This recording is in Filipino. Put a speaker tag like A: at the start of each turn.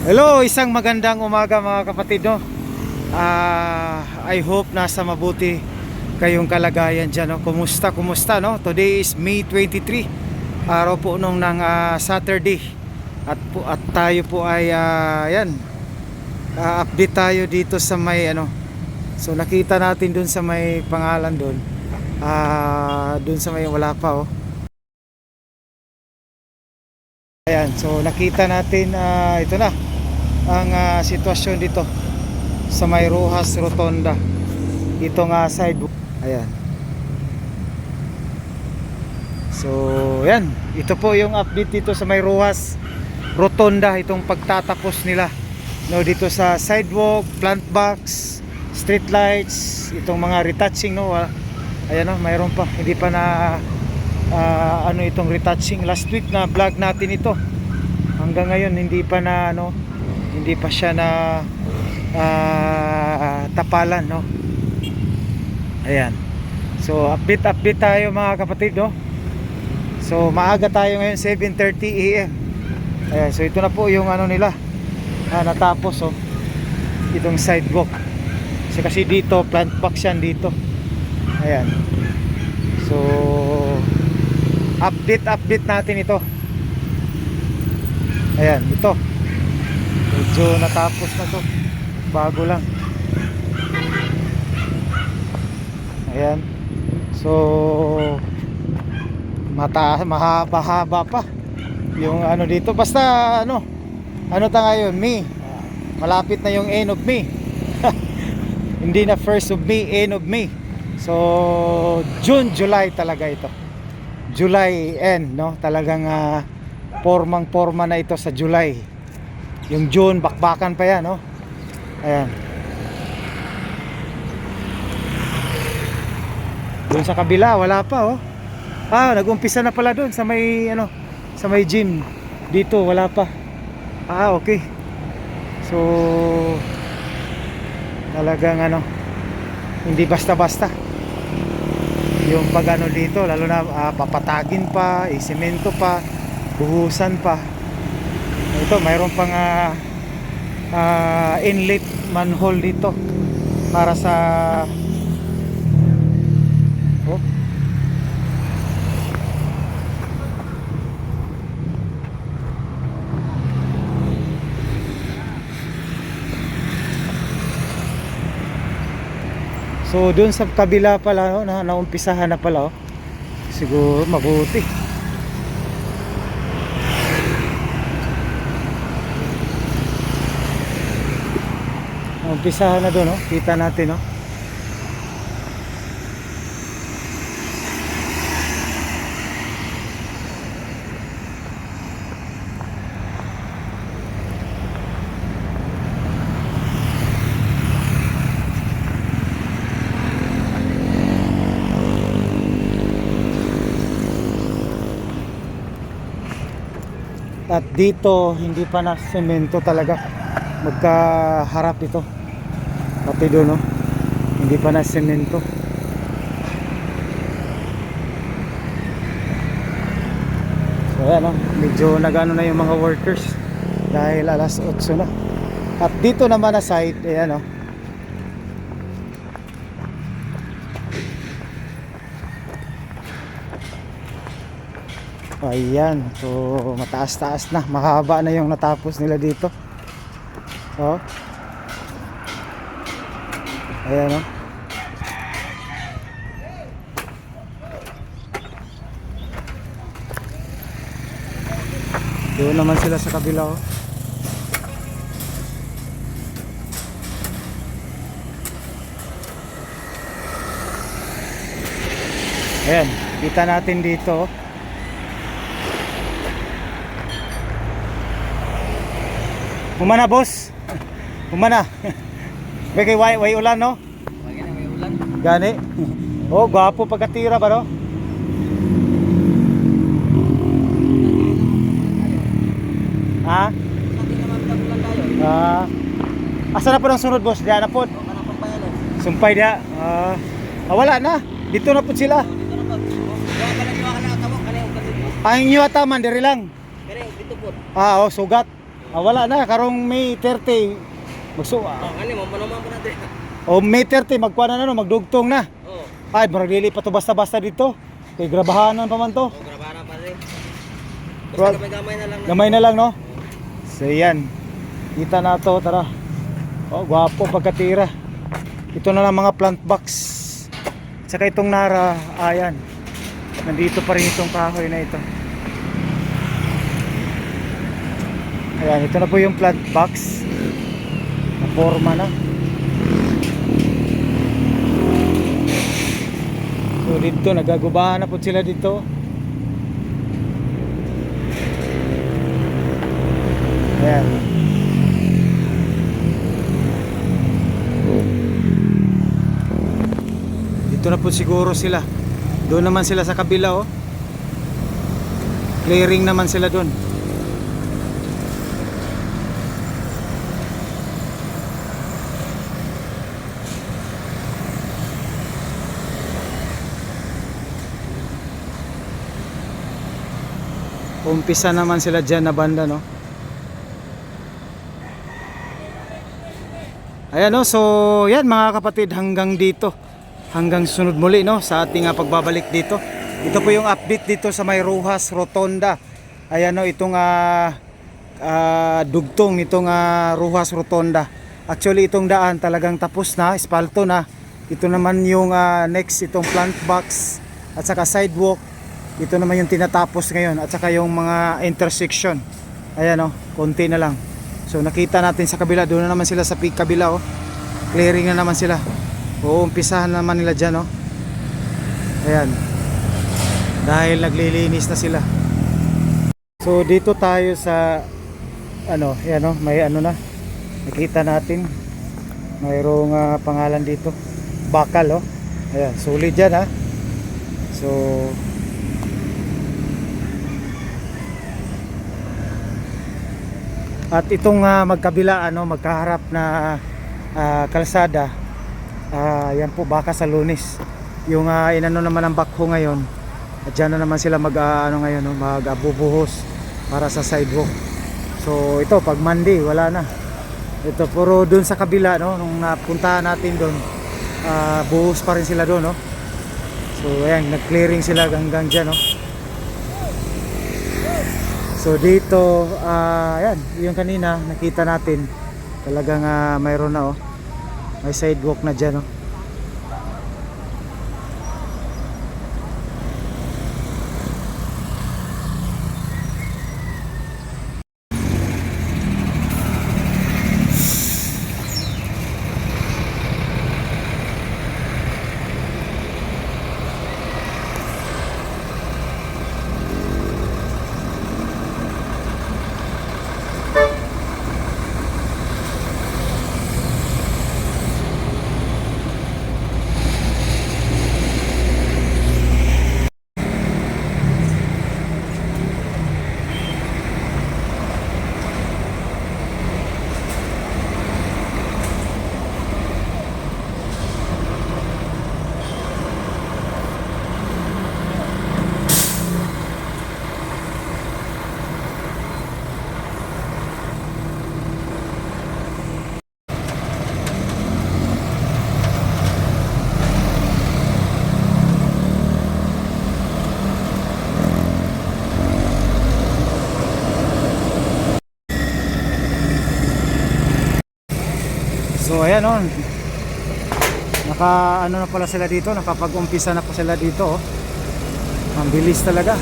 A: Hello, isang magandang umaga mga kapatid, no? I hope nasa mabuti kayong kalagayan dyan, no? Kumusta, no? Today is May 23, araw po nung ng Saturday. At tayo po ay update tayo dito sa may so nakita natin dun sa may pangalan dun. Dun sa may wala pa, oh. Ayan, so nakita natin ito na ang sitwasyon dito sa may Rojas Rotonda. Ito nga sidewalk. Ayan. So, yan. Ito po yung update dito sa may Rojas Rotonda. Itong pagtatapos nila, no, dito sa sidewalk, plant box, street lights, itong mga retouching, no. Ayan, no, mayroon pa. Hindi pa na itong retouching. Last week na vlog natin ito. Hanggang ngayon hindi pa na hindi pa siya na tapalan, no. Ayan. So update tayo mga kapatid, no. So maaga tayo ngayon, 7:30 AM. Ayan, so ito na po yung nila natapos, oh, itong sidewalk. Kasi dito plant box yan dito. Ayan. So update natin ito. Ayan, ito medyo natapos na to, bago lang. Ayan. So mahaba pa yung dito. Basta ta ngayon, May. Malapit na yung end of May. Hindi na first of May, end of May. So June, July talaga ito. July end, no? Talagang porma na ito sa July. Yung June, bakbakan pa yan, no? Ayan. Doon sa kabila, wala pa, oh. Nag-umpisa na pala doon sa may sa may gym. Dito wala pa. Okay. So talagang hindi basta-basta yung pag dito, lalo na papatagin pa, isemento pa, buhusan pa. Ito mayroon pang inlet manhole dito para sa So doon sa kabila pala, naumpisahan na pala, oh. Siguro mabuti. Naumpisahan na doon, oh. Kita natin, oh. At dito hindi pa na semento talaga, magkaharap ito pati doon, no? Hindi pa na semento. So ayan, no? Medyo nagano na yung mga workers dahil alas 8 na. At dito naman na side, ayan, no? Ayan, so mataas-taas na, mahaba na yung natapos nila dito. Oh. Ayan, oh. Doon naman sila sa kabila, oh. Ayan, kita natin dito, oh. Humana, boss. Humana. Bagay way ulan, no?
B: Bagay na may ulan.
A: Gani. Oh, gwapo pagkatira ba, no? Ha?
B: Hindi naman tagulan tayo.
A: Asa na po ang sunod, boss? Diyan na po.
B: Kanang pampayalan.
A: Sumpay dia. Wala na. Dito na po sila.
B: Dito na po. Wala ka na tawag kanang kasi.
A: Ang inyo ataman diri lang.
B: Kare dito po.
A: Oh, sugat. Wala na, karong May 30.
B: Oh, kani mo manaman po natin.
A: O May 30, magkuha na no, magdugtong na.
B: Oh.
A: Ay, marag dili pa to basta-basta dito. Kay grabahanan pa man to.
B: Oh, grabahan pa rin.
A: Well,
B: Basta gamay na lang.
A: Gamay na lang, no? So, yan. Kita na to, tara. Oh, gwapo pagkatira. Ito na lang mga plant box. Saka itong nara, ayan. Nandito pa rin itong kahoy na ito. Ayan, ito na po yung plant box. Naporma na. So dito, nagagubahan na po sila dito. Ayan. Dito na po siguro sila. Doon naman sila sa kabila, oh. Clearing naman sila doon. Umpisa naman sila dyan na banda, no? Ayan, no? So yan mga kapatid, hanggang dito, hanggang sunod muli, no, sa ating pagbabalik dito. Ito po yung update dito sa may Rojas Rotonda. Ayan, no, itong dugtong itong Rojas Rotonda. Actually itong daan talagang tapos na, espalto na. Ito naman yung next, itong plant box at saka sidewalk. Ito naman yung tinatapos ngayon at saka yung mga intersection. Ayan, no, konti na lang. So nakita natin sa kabila, doon na naman sila sa kabila, oh. Clearing na naman sila. Uumpisahan naman nila dyan, oh. Ayan. Dahil naglilinis na sila. So dito tayo sa ano, ayan, oh, may ano na. Nakita natin. Mayroong pangalan dito. Bakal, oh. Ayan, solid dyan, ha. So at itong magkabila, ano, magkaharap na kalsada, yan po baka sa Lunes. Yung inano naman ang bakho ngayon, at dyan na naman sila ano ngayon, no, magbubuhos para sa sidewalk. So ito pag Monday wala na. Ito puro dun sa kabila, no, nung napuntahan natin doon, buhos pa rin sila doon, no. So ayan, nag-clearing sila hanggang dyan, no. So dito, ayan, yung kanina nakita natin, talagang mayroon na, oh. May sidewalk na dyan, oh. So ayan, oh. Naka ano na pala sila dito, nakapag-umpisa na po sila dito, oh. Ang bilis talaga.